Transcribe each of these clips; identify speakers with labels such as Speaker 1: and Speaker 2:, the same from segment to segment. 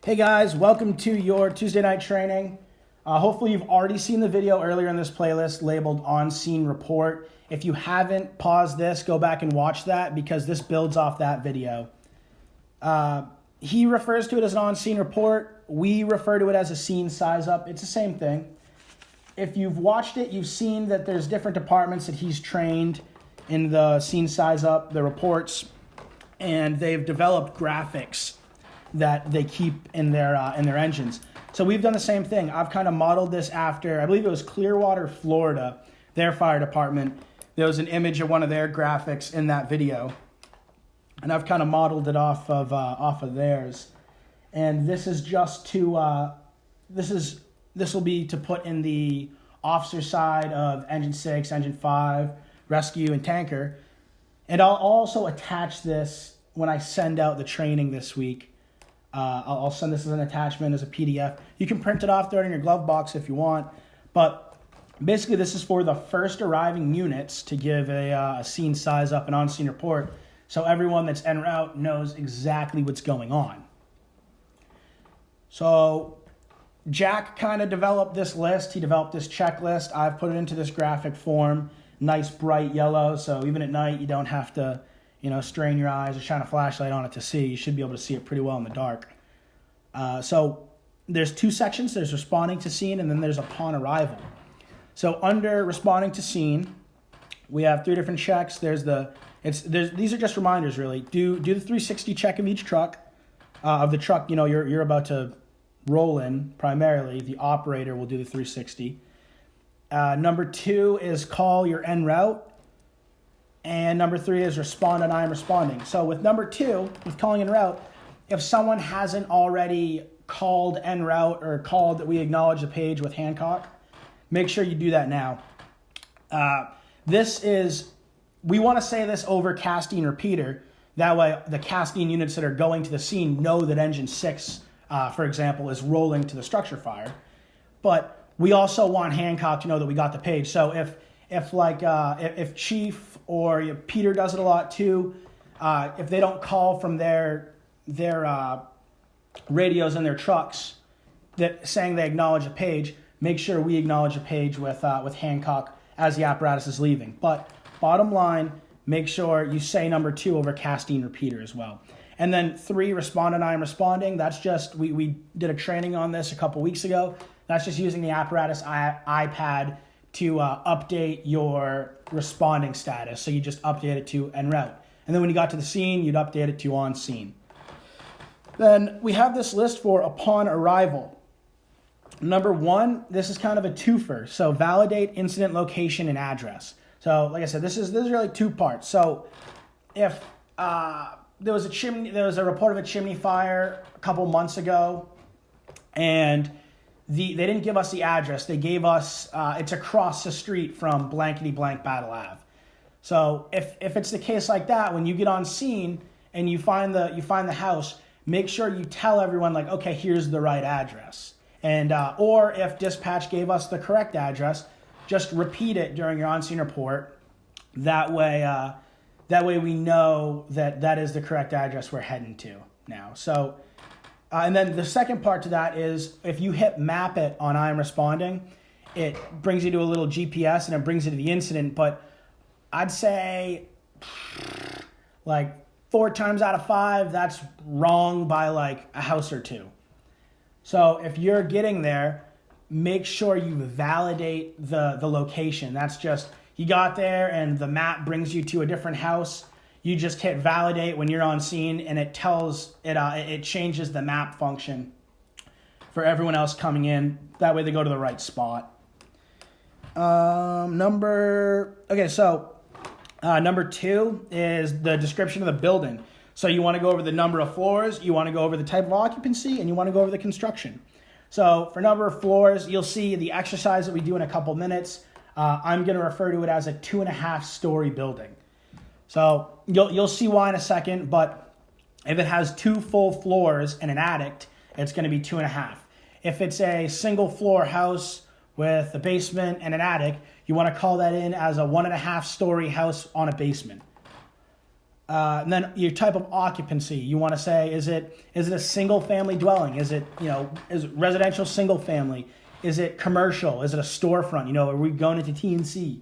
Speaker 1: Hey guys, welcome to your Tuesday night training. Hopefully you've already seen the video earlier in this playlist labeled On Scene Report. If you haven't, pause this, go back and watch that because this builds off that video. He refers to it as an on-scene report. We refer to it as a scene size up. It's the same thing. If you've watched it, you've seen that there's different departments that he's trained in the scene size up, the reports, and they've developed graphics that they keep in their engines. So we've done the same thing. I've kind of modeled this after, I believe it was Clearwater, Florida, their fire department. There was an image of one of their graphics in that video, and I've kind of modeled it off of theirs. And this is just to this will be to put in the officer side of Engine 6, Engine 5, Rescue, and Tanker. And I'll also attach this when I send out the training this week. I'll send this as an attachment, as a PDF. You can print it off, throw it in your glove box if you want. But basically, this is for the first arriving units to give a scene size up and on-scene report, so everyone that's en route knows exactly what's going on. So Jack kind of developed this list. He developed this checklist. I've put it into this graphic form, nice bright yellow, so even at night you don't have to strain your eyes or shine a flashlight on it to see. You should be able to see it pretty well in the dark. So there's two sections. There's responding to scene, and then there's upon arrival. So under responding to scene, we have three different checks. These are just reminders, really. Do the 360 check of each truck, of the truck you're about to roll in. Primarily, the operator will do the 360. Number 2 is call your en route. And number 3 is respond and I am responding. So with number 2, with calling en route, if someone hasn't already called en route or called that we acknowledge the page with Hancock, make sure you do that now. We want to say this over Castine repeater. That way the Castine units that are going to the scene know that Engine 6, for example, is rolling to the structure fire. But we also want Hancock to know that we got the page. So if Chief or Peter does it a lot too, if they don't call from their radios in their trucks that saying they acknowledge a page, make sure we acknowledge a page with Hancock as the apparatus is leaving. But bottom line, make sure you say number 2 over Castine repeater as well. And then 3, respond and I am responding. That's just, we did a training on this a couple weeks ago. That's just using the apparatus iPad to update your responding status. So you just update it to en route. And then when you got to the scene, you'd update it to on scene. Then we have this list for upon arrival. Number 1, this is kind of a twofer. So validate incident location and address. So like I said, this is really 2 parts. So if there was a report of a chimney fire a couple months ago, and they didn't give us the address. They gave us, it's across the street from blankety blank Battle Ave. So if it's the case like that, when you get on scene and you find the house, make sure you tell everyone okay, here's the right address. And or if dispatch gave us the correct address, just repeat it during your on-scene report. That way we know that is the correct address we're heading to now. So. And then the second part to that is if you hit map it on I am responding, it brings you to a little GPS and it brings you to the incident. But I'd say 4 times out of 5, that's wrong by a house or 2. So if you're getting there, make sure you validate the location. That's just, you got there and the map brings you to a different house. You just hit validate when you're on scene, and it tells it changes the map function for everyone else coming in. That way they go to the right spot. Number 2 is the description of the building. So you want to go over the number of floors, you want to go over the type of occupancy, and you want to go over the construction. So for number of floors, you'll see the exercise that we do in a couple minutes. I'm going to refer to it as a 2.5-story building. So you'll see why in a second, but if it has 2 full floors and an attic, it's going to be 2.5. If it's a single floor house with a basement and an attic, you want to call that in as a 1.5-story house on a basement. And then your type of occupancy. You want to say, is it a single family dwelling? Is it residential single family? Is it commercial? Is it a storefront? Are we going into TNC?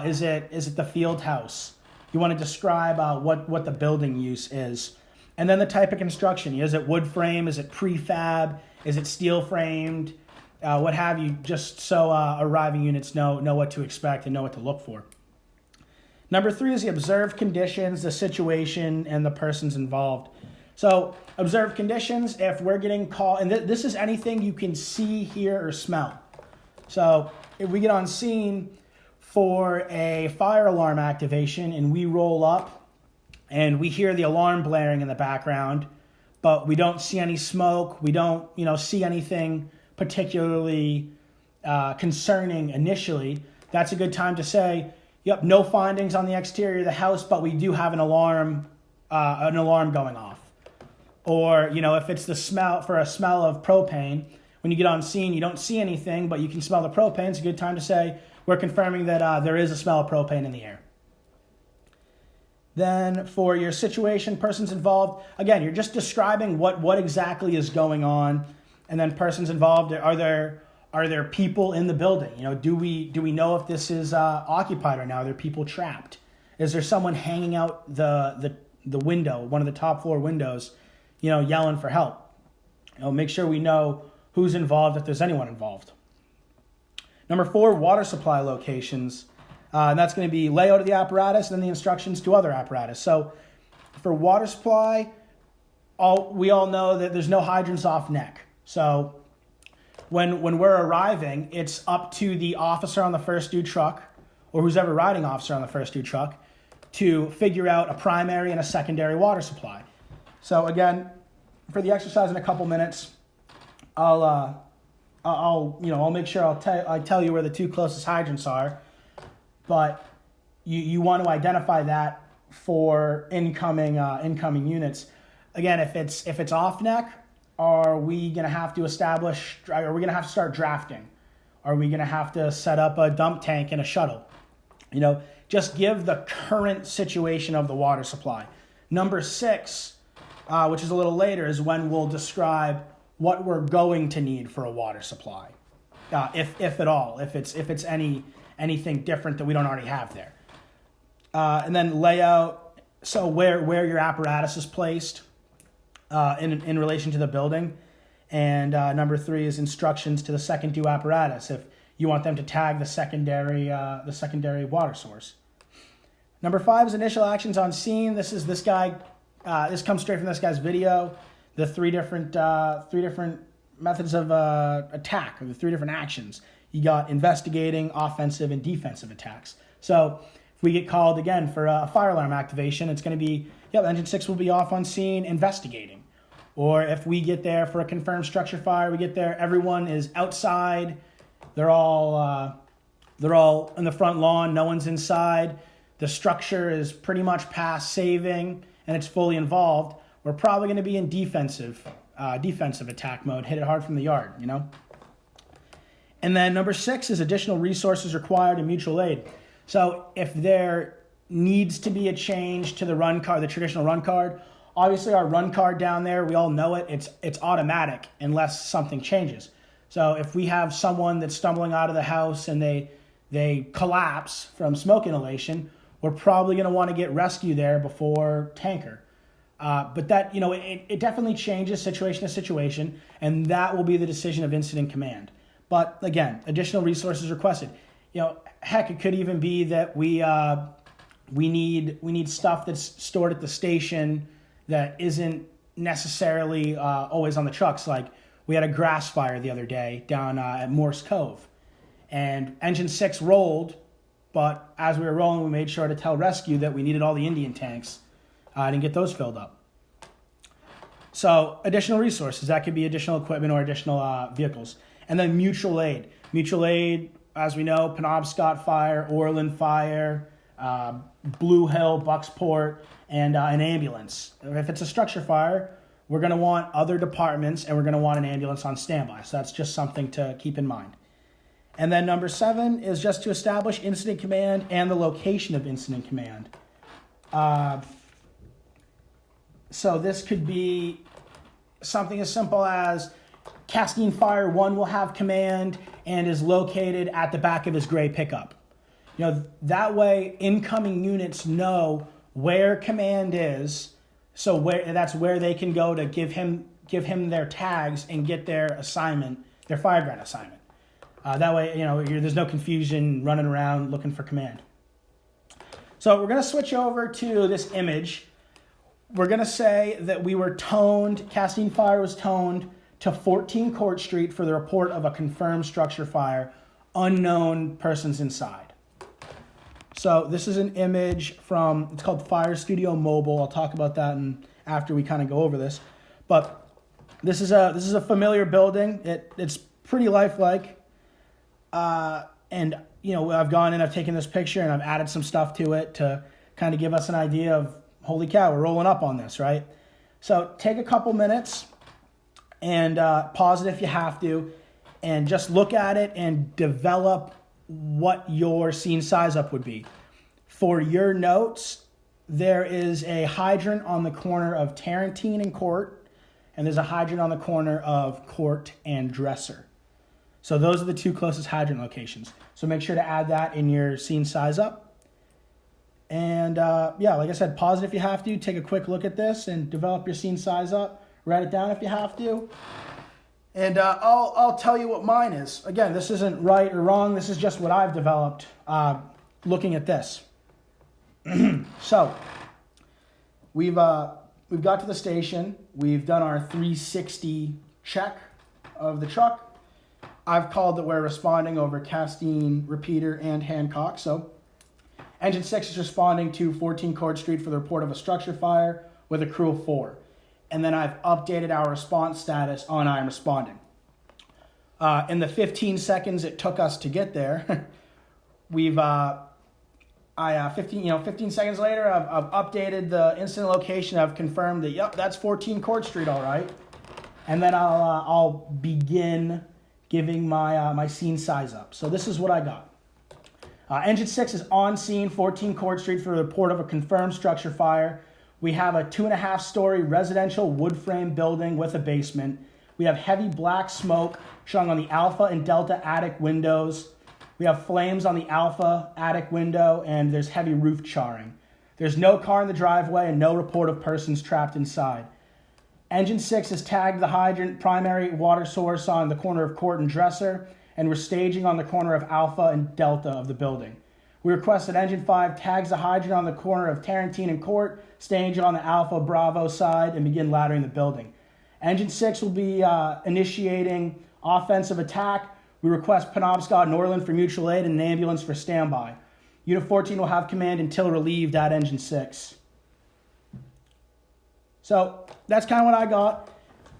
Speaker 1: Is it the field house? You want to describe what the building use is. And then the type of construction. Is it wood frame? Is it prefab? Is it steel framed? What have you, just so arriving units know what to expect and know what to look for. Number 3 is the observed conditions, the situation, and the persons involved. So observed conditions, if we're getting called, and this is anything you can see, hear, or smell. So if we get on scene for a fire alarm activation and we roll up and we hear the alarm blaring in the background, but we don't see any smoke, we don't see anything particularly concerning initially, that's a good time to say, yep, no findings on the exterior of the house, but we do have an alarm going off. Or, if it's the smell of propane, when you get on scene, you don't see anything, but you can smell the propane. It's a good time to say, we're confirming that there is a smell of propane in the air. Then for your situation, persons involved, again, you're just describing what exactly is going on. And then persons involved, are there people in the building? Do we know if this is occupied right now? Are there people trapped? Is there someone hanging out the window, one of the top floor windows, yelling for help? Make sure we know who's involved, if there's anyone involved. Number 4, water supply locations. And that's going to be layout of the apparatus and then the instructions to other apparatus. So for water supply, we all know that there's no hydrants off neck. So when we're arriving, it's up to the officer on the first due truck, or who's ever riding officer on the first due truck, to figure out a primary and a secondary water supply. So again, for the exercise in a couple minutes, I'll make sure I tell you where the 2 closest hydrants are, but you want to identify that for incoming units. Again, if it's off neck, are we going to have to start drafting? Are we going to have to set up a dump tank and a shuttle? Just give the current situation of the water supply. Number 6, which is a little later, is when we'll describe what we're going to need for a water supply, if at all, if it's anything different that we don't already have there. And then layout, so where your apparatus is placed in relation to the building. And number 3 is instructions to the second due apparatus, if you want them to tag the secondary water source. Number 5 is initial actions on scene. This comes straight from this guy's video. The three different methods of attack, or the 3 different actions. You got investigating, offensive, and defensive attacks. So if we get called again for a fire alarm activation, it's going to be, Engine 6 will be off on scene investigating. Or if we get there for a confirmed structure fire, we get there, everyone is outside, they're all in the front lawn, no one's inside, the structure is pretty much past saving, and it's fully involved, we're probably going to be in defensive attack mode, hit it hard from the yard, And then number 6 is additional resources required in mutual aid. So if there needs to be a change to the run card, the traditional run card, obviously our run card down there, we all know it, it's automatic unless something changes. So if we have someone that's stumbling out of the house and they collapse from smoke inhalation, we're probably going to want to get rescue there before tanker. But that, it definitely changes situation to situation, and that will be the decision of incident command. But again, additional resources requested. Heck, it could even be that we need stuff that's stored at the station that isn't necessarily always on the trucks. Like we had a grass fire the other day down at Morse Cove, and Engine 6 rolled, but as we were rolling, we made sure to tell rescue that we needed all the Indian tanks and get those filled up. So additional resources, that could be additional equipment or additional vehicles. And then mutual aid. Mutual aid, as we know, Penobscot Fire, Orland Fire, Blue Hill, Bucksport, and an ambulance. If it's a structure fire, we're going to want other departments and we're going to want an ambulance on standby. So that's just something to keep in mind. And then number 7 is just to establish incident command and the location of incident command. So this could be something as simple as Castine Fire 1 will have command and is located at the back of his gray pickup. That way incoming units know where command is, so that's where they can go to give him their tags and get their assignment, their Fireground assignment. That way, there's no confusion running around looking for command. So we're going to switch over to this image. We're going to say that we were toned, Castine Fire was toned to 14 Court Street for the report of a confirmed structure fire, unknown persons inside. So this is an image from, it's called Fire Studio Mobile. I'll talk about that after we kind of go over this. But this is a familiar building. It's pretty lifelike. And I've gone in, I've taken this picture and I've added some stuff to it to kind of give us an idea of, holy cow, we're rolling up on this, right? So take a couple minutes and pause it if you have to, and just look at it and develop what your scene size up would be. For your notes, there is a hydrant on the corner of Tarentine and Court, and there's a hydrant on the corner of Court and Dresser. So those are the two closest hydrant locations. So make sure to add that in your scene size up. And like I said, pause it if you have to. Take a quick look at this and develop your scene size up. Write it down if you have to. And I'll tell you what mine is. Again, this isn't right or wrong. This is just what I've developed looking at this. So we've got to the station. We've done our 360 check of the truck. I've called that we're responding over Castine, Repeater, and Hancock. So Engine 6 is responding to 14 Court Street for the report of a structure fire with a crew of 4. And then I've updated our response status on I'm responding. In the 15 seconds it took us to get there, 15 seconds later, I've updated the incident location. I've confirmed that, yep, that's 14 Court Street, all right. And then I'll begin giving my scene size up. So this is what I got. Engine 6 is on scene, 14 Court Street for the report of a confirmed structure fire. We have a 2.5-story residential wood frame building with a basement. We have heavy black smoke showing on the Alpha and Delta attic windows. We have flames on the Alpha attic window, and there's heavy roof charring. There's no car in the driveway and no report of persons trapped inside. Engine 6 has tagged the hydrant primary water source on the corner of Court and Dresser, and we're staging on the corner of Alpha and Delta of the building. We request that Engine 5 tags the hydrant on the corner of Tarentine and Court, stage on the Alpha Bravo side, and begin laddering the building. Engine 6 will be initiating offensive attack. We request Penobscot and Orland for mutual aid and an ambulance for standby. Unit 14 will have command until relieved at Engine 6. So that's kind of what I got.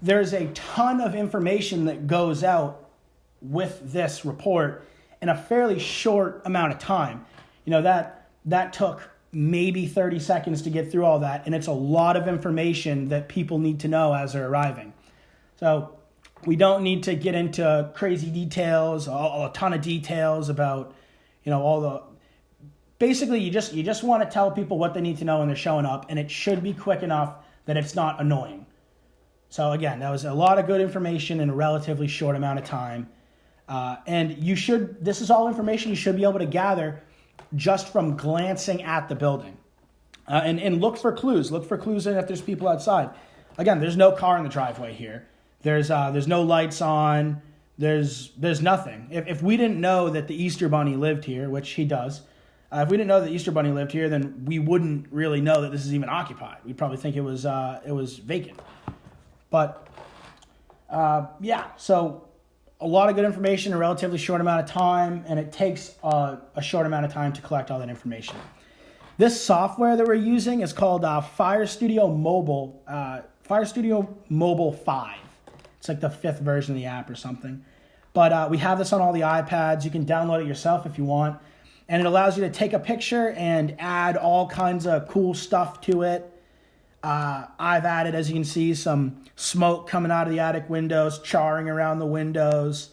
Speaker 1: There's a ton of information that goes out with this report in a fairly short amount of time. That took maybe 30 seconds to get through all that, and it's a lot of information that people need to know as they're arriving. So we don't need to get into crazy details, a ton of details about, all the... Basically, you just want to tell people what they need to know when they're showing up, and it should be quick enough that it's not annoying. So again, that was a lot of good information in a relatively short amount of time. And this is all information you should be able to gather just from glancing at the building. And look for clues. Look for clues in if there's people outside. Again, there's no car in the driveway here. There's no lights on. There's nothing. If we didn't know that the Easter Bunny lived here, which he does, if we didn't know that the Easter Bunny lived here, then we wouldn't really know that this is even occupied. We'd probably think it was vacant. But so a lot of good information in a relatively short amount of time, and it takes a short amount of time to collect all that information. This software that we're using is called Fire Studio Mobile, Fire Studio Mobile 5. It's like the 5th version of the app or something. But we have this on all the iPads. You can download it yourself if you want. And it allows you to take a picture and add all kinds of cool stuff to it. I've added, as you can see, some smoke coming out of the attic windows, charring around the windows,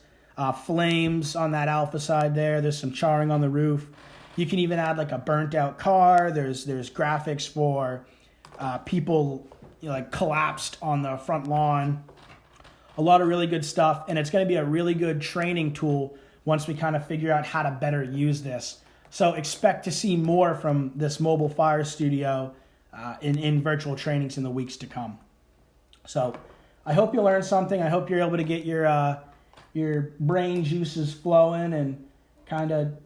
Speaker 1: flames on that Alpha side there. There's some charring on the roof. You can even add like a burnt out car. There's graphics for people, like collapsed on the front lawn. A lot of really good stuff, and it's going to be a really good training tool once we kind of figure out how to better use this. So expect to see more from this mobile fire studio in virtual trainings in the weeks to come. So I hope you learned something. I hope you're able to get your brain juices flowing and kind of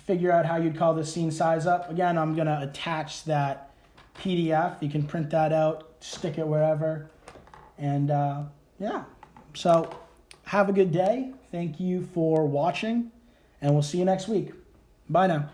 Speaker 1: figure out how you'd call this scene size up. Again, I'm going to attach that PDF. You can print that out, stick it wherever. And yeah, so have a good day. Thank you for watching, and we'll see you next week. Bye now.